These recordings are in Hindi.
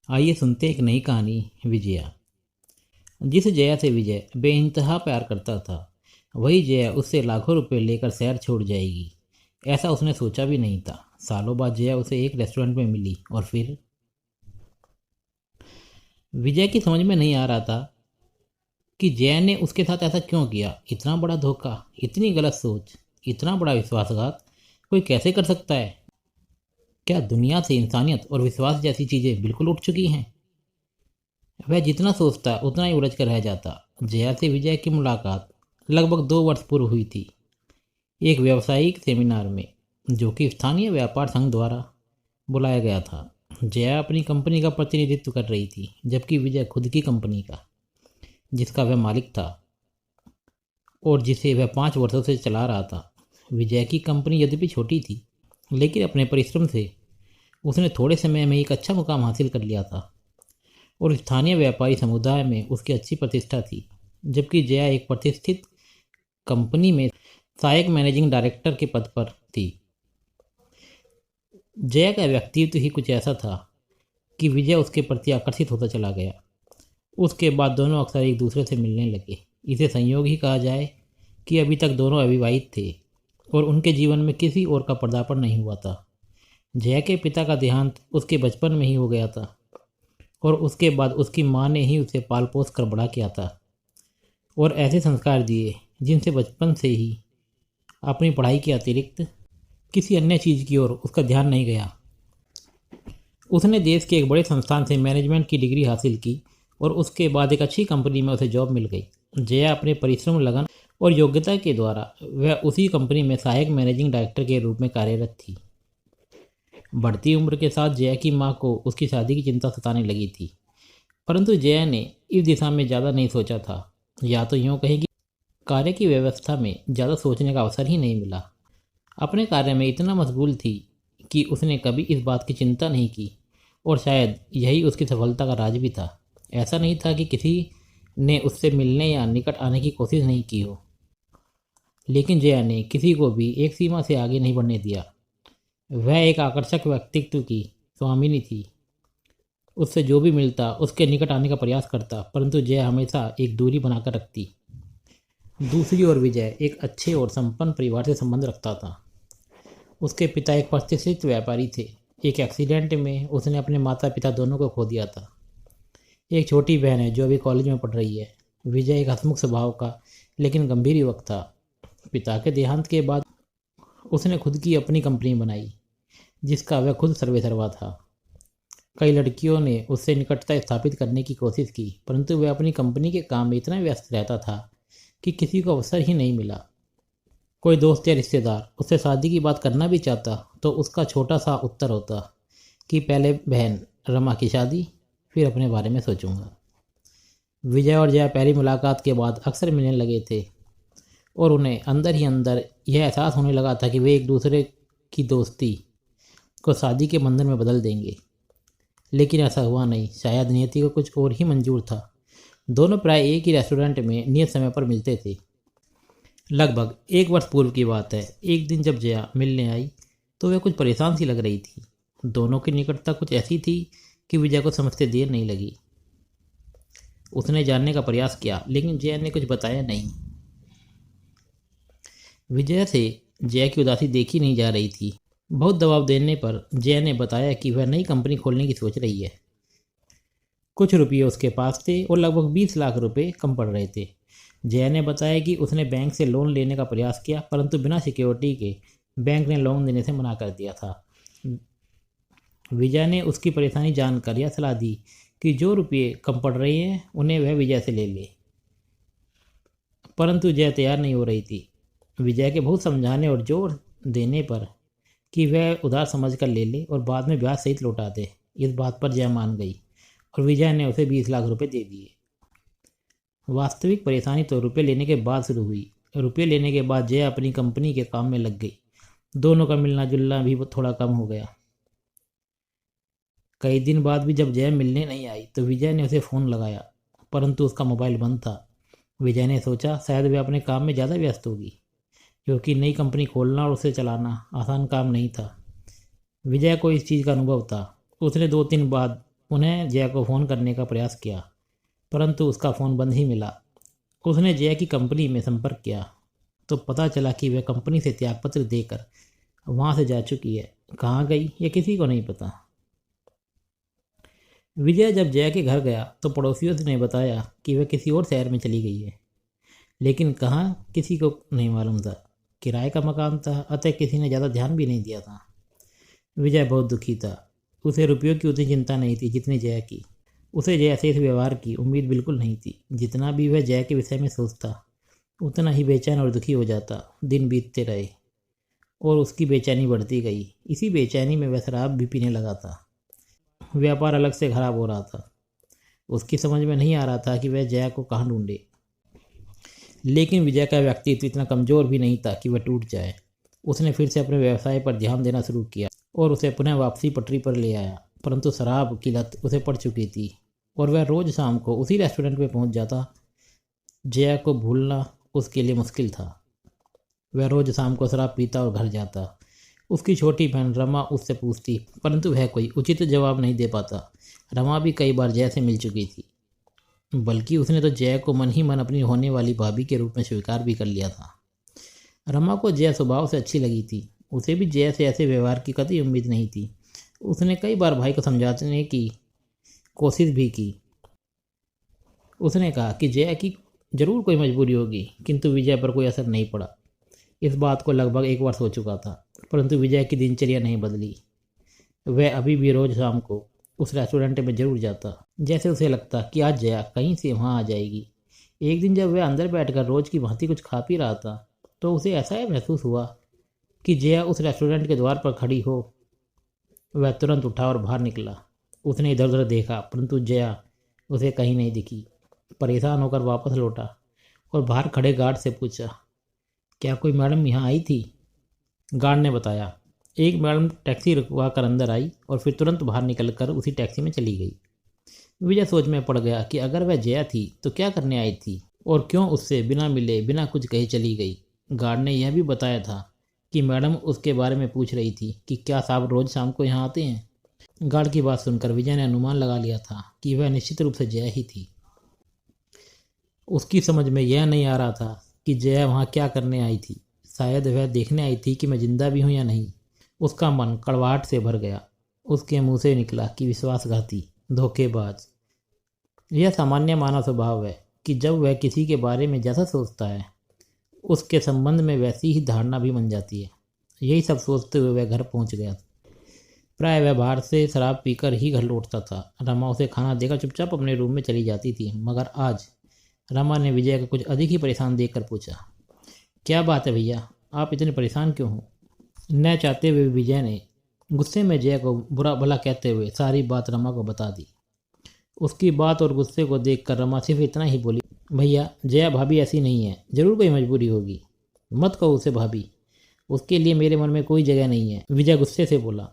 आइए सुनते हैं एक नई कहानी, विजया। जिस जया से विजय बेइंतहा प्यार करता था, वही जया उससे लाखों रुपए लेकर शहर छोड़ जाएगी, ऐसा उसने सोचा भी नहीं था। सालों बाद जया उसे एक रेस्टोरेंट में मिली और फिर विजय की समझ में नहीं आ रहा था कि जया ने उसके साथ ऐसा क्यों किया। इतना बड़ा धोखा, इतनी गलत सोच, इतना बड़ा विश्वासघात कोई कैसे कर सकता है? क्या दुनिया से इंसानियत और विश्वास जैसी चीज़ें बिल्कुल उठ चुकी हैं? वह जितना सोचता उतना ही उलझ कर रह जाता। जया से विजय की मुलाकात लगभग 2 वर्ष पूर्व हुई थी, एक व्यावसायिक सेमिनार में जो कि स्थानीय व्यापार संघ द्वारा बुलाया गया था। जया अपनी कंपनी का प्रतिनिधित्व कर रही थी, जबकि विजय खुद की कंपनी का, जिसका वह मालिक था और जिसे वह 5 वर्षों से चला रहा था। विजय की कंपनी यद्यपि छोटी थी, लेकिन अपने परिश्रम से उसने थोड़े समय में एक अच्छा मुकाम हासिल कर लिया था और स्थानीय व्यापारी समुदाय में उसकी अच्छी प्रतिष्ठा थी। जबकि जया एक प्रतिष्ठित कंपनी में सहायक मैनेजिंग डायरेक्टर के पद पर थी। जया का व्यक्तित्व ही कुछ ऐसा था कि विजय उसके प्रति आकर्षित होता चला गया। उसके बाद दोनों अक्सर एक दूसरे से मिलने लगे। इसे संयोग ही कहा जाए कि अभी तक दोनों अविवाहित थे और उनके जीवन में किसी और का पदार्पण नहीं हुआ था। जया के पिता का देहांत उसके बचपन में ही हो गया था और उसके बाद उसकी माँ ने ही उसे पाल पोस कर बड़ा किया था और ऐसे संस्कार दिए जिनसे बचपन से ही अपनी पढ़ाई के अतिरिक्त किसी अन्य चीज़ की ओर उसका ध्यान नहीं गया। उसने देश के एक बड़े संस्थान से मैनेजमेंट की डिग्री हासिल की और उसके बाद एक अच्छी कंपनी में उसे जॉब मिल गई। जया अपने परिश्रम, लगन और योग्यता के द्वारा वह उसी कंपनी में सहायक मैनेजिंग डायरेक्टर के रूप में कार्यरत थी। बढ़ती उम्र के साथ जया की माँ को उसकी शादी की चिंता सताने लगी थी, परंतु जया ने इस दिशा में ज़्यादा नहीं सोचा था, या तो यूँ कहें कि कार्य की व्यवस्था में ज़्यादा सोचने का अवसर ही नहीं मिला। अपने कार्य में इतना मशगूल थी कि उसने कभी इस बात की चिंता नहीं की और शायद यही उसकी सफलता का राज भी था। ऐसा नहीं था कि किसी ने उससे मिलने या निकट आने की कोशिश नहीं की हो, लेकिन जया ने किसी को भी एक सीमा से आगे नहीं बढ़ने दिया। वह एक आकर्षक व्यक्तित्व की स्वामिनी थी। उससे जो भी मिलता उसके निकट आने का प्रयास करता, परंतु जया हमेशा एक दूरी बनाकर रखती। दूसरी ओर विजय एक अच्छे और संपन्न परिवार से संबंध रखता था। उसके पिता एक प्रतिष्ठित व्यापारी थे। एक एक्सीडेंट में उसने अपने माता पिता दोनों को खो दिया था। एक छोटी बहन है जो अभी कॉलेज में पढ़ रही है। विजय एक हंसमुख स्वभाव का लेकिन गंभीर युवक था। पिता के देहांत के बाद उसने खुद की अपनी कंपनी बनाई, जिसका वह खुद सर्वेसर्वा था। कई लड़कियों ने उससे निकटता स्थापित करने की कोशिश की, परंतु वह अपनी कंपनी के काम में इतना व्यस्त रहता था कि किसी को अवसर ही नहीं मिला। कोई दोस्त या रिश्तेदार उससे शादी की बात करना भी चाहता तो उसका छोटा सा उत्तर होता कि पहले बहन रमा की शादी, फिर अपने बारे में सोचूंगा। विजय और जया पहली मुलाकात के बाद अक्सर मिलने लगे थे और उन्हें अंदर ही अंदर यह एहसास होने लगा था कि वे एक दूसरे की दोस्ती को शादी के बंधन में बदल देंगे। लेकिन ऐसा हुआ नहीं। शायद नियति को कुछ और ही मंजूर था। दोनों प्राय एक ही रेस्टोरेंट में नियत समय पर मिलते थे। लगभग 1 वर्ष पूर्व की बात है। एक दिन जब जया मिलने आई तो वह कुछ परेशान सी लग रही थी। दोनों की निकटता कुछ ऐसी थी कि विजय को समझते देर नहीं लगी। उसने जानने का प्रयास किया, लेकिन जया ने कुछ बताया नहीं। विजय से जया की उदासी देखी नहीं जा रही थी। बहुत दबाव देने पर जया ने बताया कि वह नई कंपनी खोलने की सोच रही है। कुछ रुपये उसके पास थे और लगभग 20 लाख रुपए कम पड़ रहे थे। जया ने बताया कि उसने बैंक से लोन लेने का प्रयास किया, परंतु बिना सिक्योरिटी के बैंक ने लोन देने से मना कर दिया था। विजय ने उसकी परेशानी जानकर यह सलाह दी कि जो रुपये कम पड़ रहे हैं उन्हें वह विजय से ले ले, परंतु जया तैयार नहीं हो रही थी। विजय के बहुत समझाने और जोर देने पर कि वह उधार समझ कर ले ले और बाद में ब्याज सहित लौटा दे, इस बात पर जया मान गई और विजय ने उसे 20 लाख रुपए दे दिए। वास्तविक परेशानी तो रुपये लेने के बाद शुरू हुई। रुपये लेने के बाद जया अपनी कंपनी के काम में लग गई। दोनों का मिलना जुलना भी थोड़ा कम हो गया। कई दिन बाद भी जब जया मिलने नहीं आई तो विजय ने उसे फ़ोन लगाया, परंतु उसका मोबाइल बंद था। विजय ने सोचा शायद वह अपने काम में ज़्यादा व्यस्त होगी, क्योंकि नई कंपनी खोलना और उसे चलाना आसान काम नहीं था। विजय को इस चीज़ का अनुभव था। उसने 2 दिन बाद उन्हें जया को फ़ोन करने का प्रयास किया, परंतु उसका फ़ोन बंद ही मिला। उसने जया की कंपनी में संपर्क किया तो पता चला कि वह कंपनी से त्यागपत्र देकर वहाँ से जा चुकी है। कहाँ गई ये किसी को नहीं पता। विजय जब जया के घर गया तो पड़ोसियों ने बताया कि वह किसी और शहर में चली गई है, लेकिन कहाँ किसी को नहीं मालूम था। किराए का मकान था, अतः किसी ने ज़्यादा ध्यान भी नहीं दिया था। विजय बहुत दुखी था। उसे रुपयों की उतनी चिंता नहीं थी जितनी जया की। उसे जया से इस व्यवहार की उम्मीद बिल्कुल नहीं थी। जितना भी वह जया के विषय में सोचता उतना ही बेचैन और दुखी हो जाता। दिन बीतते रहे और उसकी बेचैनी बढ़ती गई। इसी बेचैनी में वह शराब भी पीने लगा था। व्यापार अलग से खराब हो रहा था। उसकी समझ में नहीं आ रहा था कि वह जया को कहाँ ढूंढे। लेकिन विजय का व्यक्तित्व इतना कमज़ोर भी नहीं था कि वह टूट जाए। उसने फिर से अपने व्यवसाय पर ध्यान देना शुरू किया और उसे पुनः वापसी पटरी पर ले आया। परंतु शराब की लत उसे पड़ चुकी थी और वह रोज़ शाम को उसी रेस्टोरेंट में पहुंच जाता। जया को भूलना उसके लिए मुश्किल था। वह रोज़ शाम को शराब पीता और घर जाता। उसकी छोटी बहन रमा उससे पूछती, परंतु वह कोई उचित जवाब नहीं दे पाता। रमा भी कई बार जया से मिल चुकी थी, बल्कि उसने तो जया को मन ही मन अपनी होने वाली भाभी के रूप में स्वीकार भी कर लिया था। रमा को जया स्वभाव से अच्छी लगी थी। उसे भी जया से ऐसे व्यवहार की कतई उम्मीद नहीं थी। उसने कई बार भाई को समझाने की कोशिश भी की। उसने कहा कि जया की जरूर कोई मजबूरी होगी, किंतु विजय पर कोई असर नहीं पड़ा। इस बात को लगभग एक वर्ष हो चुका था, परंतु विजय की दिनचर्या नहीं बदली। वह अभी भी रोज शाम को उस रेस्टोरेंट में जरूर जाता, जैसे उसे लगता कि आज जया कहीं से वहाँ आ जाएगी। एक दिन जब वह अंदर बैठकर रोज की भांति कुछ खा पी रहा था तो उसे ऐसा महसूस हुआ कि जया उस रेस्टोरेंट के द्वार पर खड़ी हो। वह तुरंत उठा और बाहर निकला। उसने इधर उधर देखा, परंतु जया उसे कहीं नहीं दिखी। परेशान होकर वापस लौटा और बाहर खड़े गार्ड से पूछा, क्या कोई मैडम यहाँ आई थी? गार्ड ने बताया, एक मैडम टैक्सी रुकवा कर अंदर आई और फिर तुरंत बाहर निकलकर उसी टैक्सी में चली गई। विजय सोच में पड़ गया कि अगर वह जया थी तो क्या करने आई थी और क्यों उससे बिना मिले बिना कुछ कहे चली गई। गार्ड ने यह भी बताया था कि मैडम उसके बारे में पूछ रही थी कि क्या साहब रोज शाम को यहाँ आते हैं। गार्ड की बात सुनकर विजय ने अनुमान लगा लिया था कि वह निश्चित रूप से जया ही थी। उसकी समझ में यह नहीं आ रहा था कि जया वहाँ क्या करने आई थी। शायद वह देखने आई थी कि मैं जिंदा भी हूँ या नहीं। उसका मन कड़वाहट से भर गया। उसके मुंह से निकला कि विश्वासघाती, धोखेबाज। यह सामान्य मानव स्वभाव है कि जब वह किसी के बारे में जैसा सोचता है उसके संबंध में वैसी ही धारणा भी बन जाती है। यही सब सोचते हुए वह घर पहुंच गया। प्राय वह बाहर से शराब पीकर ही घर लौटता था। रमा उसे खाना देकर चुपचाप अपने रूम में चली जाती थी, मगर आज रमा ने विजय को कुछ अधिक ही परेशान देखकर पूछा, क्या बात है भैया, आप इतने परेशान क्यों हो? न चाहते हुए विजय ने गुस्से में जया को बुरा भला कहते हुए सारी बात रमा को बता दी। उसकी बात और गुस्से को देखकर रमा सिर्फ इतना ही बोली, भैया जया भाभी ऐसी नहीं है, जरूर कोई मजबूरी होगी। मत कहो उसे भाभी, उसके लिए मेरे मन में कोई जगह नहीं है, विजय गुस्से से बोला।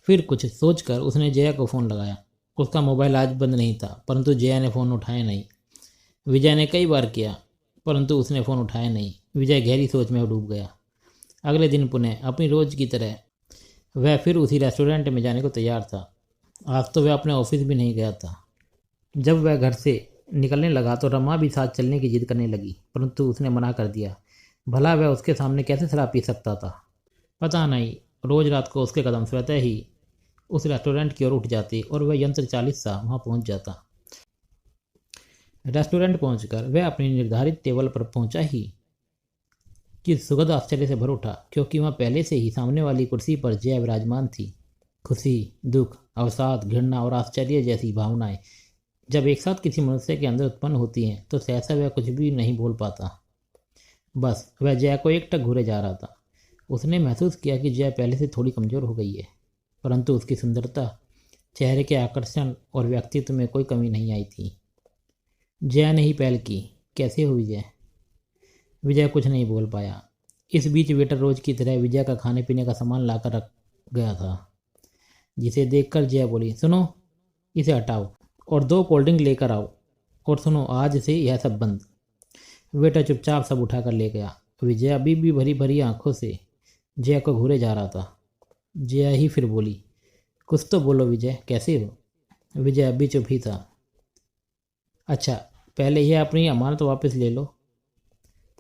फिर कुछ सोचकर उसने जया को फ़ोन लगाया। उसका मोबाइल आज बंद नहीं था, परंतु जया ने फ़ोन उठाया नहीं। विजय ने कई बार किया, परंतु उसने फ़ोन उठाया नहीं। विजय गहरी सोच में डूब गया। अगले दिन पुनः अपनी रोज की तरह वह फिर उसी रेस्टोरेंट में जाने को तैयार था। आज तो वह अपने ऑफिस भी नहीं गया था। जब वह घर से निकलने लगा तो रमा भी साथ चलने की जिद करने लगी, परंतु उसने मना कर दिया। भला वह उसके सामने कैसे शराब पी सकता था? पता नहीं, रोज रात को उसके कदम स्वतः ही उस रेस्टोरेंट की ओर उठ जाते और वह यंत्र चालित सा वहाँ पहुँच जाता। रेस्टोरेंट पहुंचकर वह अपनी निर्धारित टेबल पर पहुंचा ही कि सुगंध आश्चर्य से भर उठा, क्योंकि वहाँ पहले से ही सामने वाली कुर्सी पर जया विराजमान थी। खुशी, दुख, अवसाद, घृणा और आश्चर्य जैसी भावनाएं जब एक साथ किसी मनुष्य के अंदर उत्पन्न होती हैं तो सहसा वह कुछ भी नहीं बोल पाता। बस वह जया को एकटक घूरे जा रहा था। उसने महसूस किया कि जया पहले से थोड़ी कमज़ोर हो गई है, परंतु उसकी सुंदरता, चेहरे के आकर्षण और व्यक्तित्व में कोई कमी नहीं आई थी। जया ने ही पहल की, कैसे हो विजय? विजय कुछ नहीं बोल पाया। इस बीच वेटर रोज की तरह विजय का खाने पीने का सामान लाकर रख गया था, जिसे देखकर जया बोली, सुनो, इसे हटाओ और 2 कोल्ड ड्रिंक लेकर आओ, और सुनो, आज से यह सब बंद। वेटर चुपचाप सब उठाकर ले गया। विजय अभी भी भरी भरी आंखों से जया को घूरे जा रहा था। जया ही फिर बोली, कुछ तो बोलो विजय, कैसे हो? विजय अब भी चुप ही था। अच्छा, पहले यह अपनी अमानत वापस ले लो।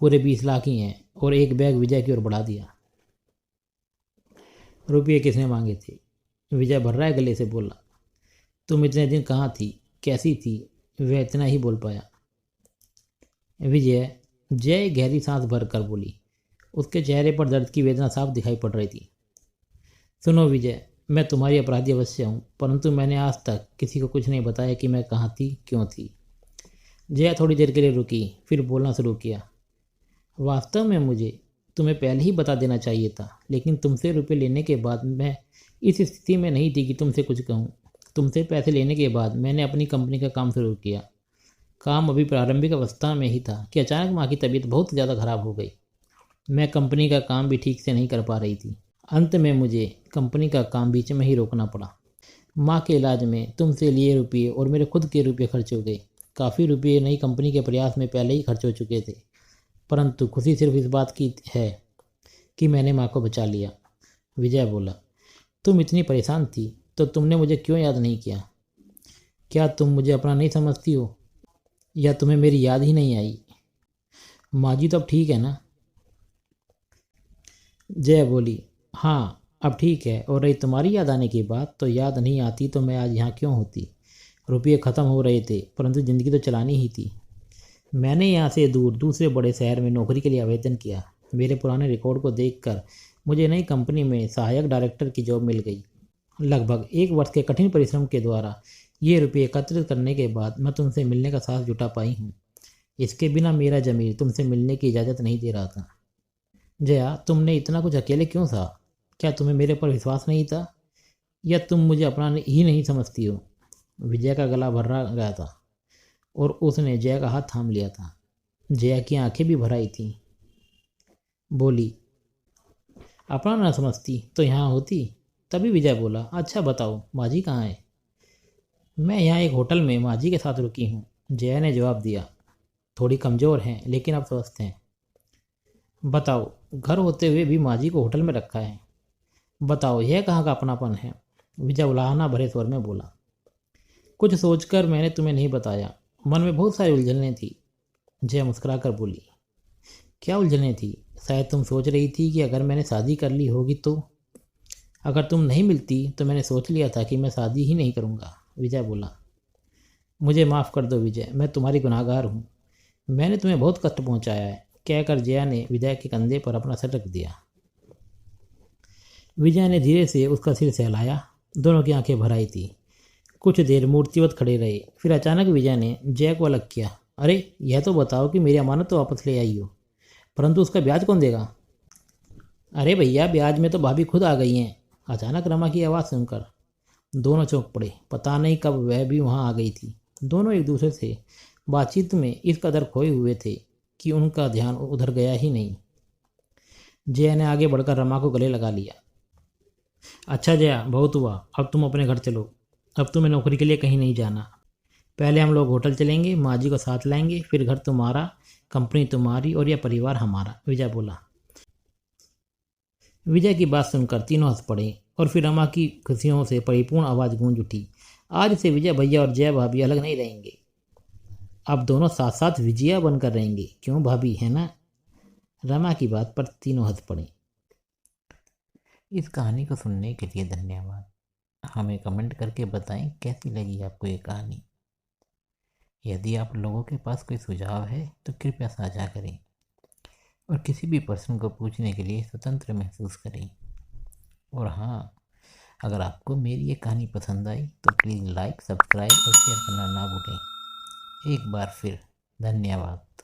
पूरे 20 लाख ही हैं। और एक बैग विजय की ओर बढ़ा दिया। रुपये किसने मांगे थे? विजय भर्राए गले से बोला। तुम इतने दिन कहाँ थी, कैसी थी? वह इतना ही बोल पाया। विजय जय गहरी सांस भर कर बोली। उसके चेहरे पर दर्द की वेदना साफ दिखाई पड़ रही थी। सुनो विजय, मैं तुम्हारी अपराधी अवश्य हूँ, परंतु मैंने आज तक किसी को कुछ नहीं बताया कि मैं कहाँ थी, क्यों थी। जया थोड़ी देर के लिए रुकी, फिर बोलना शुरू किया। वास्तव में मुझे तुम्हें पहले ही बता देना चाहिए था, लेकिन तुमसे रुपये लेने के बाद मैं इस स्थिति में नहीं थी कि तुमसे कुछ कहूँ। तुमसे पैसे लेने के बाद मैंने अपनी कंपनी का काम शुरू किया। काम अभी प्रारंभिक अवस्था में ही था कि अचानक माँ की तबीयत बहुत ज़्यादा खराब हो गई। मैं कंपनी का काम भी ठीक से नहीं कर पा रही थी। अंत में मुझे कंपनी का काम बीच में ही रोकना पड़ा। माँ के इलाज में तुमसे लिए रुपये और मेरे खुद के रुपये खर्च हो गए। काफ़ी रुपये नई कंपनी के प्रयास में पहले ही खर्च हो चुके थे, परंतु खुशी सिर्फ इस बात की है कि मैंने माँ को बचा लिया। विजय बोला। तुम इतनी परेशान थी तो तुमने मुझे क्यों याद नहीं किया? क्या तुम मुझे अपना नहीं समझती हो, या तुम्हें मेरी याद ही नहीं आई? माँ जी तो अब ठीक है ना? जय बोली। हाँ, अब ठीक है। और रही तुम्हारी याद आने की बात, तो याद नहीं आती तो मैं आज यहाँ क्यों होती? रुपये ख़त्म हो रहे थे, परंतु ज़िंदगी तो चलानी ही थी। मैंने यहाँ से दूर दूसरे बड़े शहर में नौकरी के लिए आवेदन किया। मेरे पुराने रिकॉर्ड को देखकर मुझे नई कंपनी में सहायक डायरेक्टर की जॉब मिल गई। लगभग 1 वर्ष के कठिन परिश्रम के द्वारा ये रुपये एकत्रित करने के बाद मैं तुमसे मिलने का साहस जुटा पाई हूँ। इसके बिना मेरा ज़मीर तुमसे मिलने की इजाज़त नहीं दे रहा था। जया, तुमने इतना कुछ अकेले क्यों सहा? क्या तुम्हें मेरे पर विश्वास नहीं था, या तुम मुझे अपना ही नहीं समझती हो? विजय का गला भर्रा गया था और उसने जया का हाथ थाम लिया था। जया की आंखें भी भर आई थीं। बोली, अपना ना समझती तो यहाँ होती? तभी विजय बोला, अच्छा बताओ, माँ जी कहाँ है? मैं यहाँ एक होटल में माँ जी के साथ रुकी हूँ। जया ने जवाब दिया। थोड़ी कमज़ोर हैं, लेकिन अब स्वस्थ हैं। बताओ, घर होते हुए भी माँ जी को होटल में रखा है? बताओ, यह कहाँ का अपनापन है? विजय उलाहना भरे स्वर में बोला। कुछ सोचकर मैंने तुम्हें नहीं बताया। मन में बहुत सारी उलझनें थी। जया मुस्कुराकर बोली। क्या उलझनें थी? शायद तुम सोच रही थी कि अगर मैंने शादी कर ली होगी तो। अगर तुम नहीं मिलती तो मैंने सोच लिया था कि मैं शादी ही नहीं करूँगा। विजय बोला। मुझे माफ़ कर दो विजय, मैं तुम्हारी गुनाहगार हूँ। मैंने तुम्हें बहुत कष्ट पहुँचाया है, कहकर जया ने विजय के कंधे पर अपना सर रख दिया। विजय ने धीरे से उसका सिर सहलाया। दोनों की आंखें भर आई थी। कुछ देर मूर्तिवत खड़े रहे। फिर अचानक विजय ने जय को अलग किया। अरे, यह तो बताओ कि मेरी अमानत तो वापस ले आई हो, परंतु उसका ब्याज कौन देगा? अरे भैया, ब्याज में तो भाभी खुद आ गई हैं। अचानक रमा की आवाज़ सुनकर दोनों चौंक पड़े। पता नहीं कब वह भी वहाँ आ गई थी। दोनों एक दूसरे से बातचीत में इस कदर खोए हुए थे कि उनका ध्यान उधर गया ही नहीं। जया ने आगे बढ़कर रमा को गले लगा लिया। अच्छा जया, बहुत हुआ, अब तुम अपने घर चलो। अब तुम्हें नौकरी के लिए कहीं नहीं जाना। पहले हम लोग होटल चलेंगे, माँ जी को साथ लाएंगे, फिर घर तुम्हारा, कंपनी तुम्हारी और यह परिवार हमारा। विजय बोला। विजय की बात सुनकर तीनों हंस पड़े और फिर रमा की खुशियों से परिपूर्ण आवाज़ गूंज उठी। आज से विजय भैया और जय भाभी अलग नहीं रहेंगे। अब दोनों साथ साथ विजया बनकर रहेंगे। क्यों भाभी, है ना? रमा की बात पर तीनों हंस पड़े। इस कहानी को सुनने के लिए धन्यवाद। हमें कमेंट करके बताएं कैसी लगी आपको ये कहानी। यदि आप लोगों के पास कोई सुझाव है तो कृपया साझा करें और किसी भी प्रश्न को पूछने के लिए स्वतंत्र महसूस करें। और हाँ, अगर आपको मेरी ये कहानी पसंद आई तो प्लीज़ लाइक, सब्सक्राइब और शेयर करना ना भूलें। एक बार फिर धन्यवाद।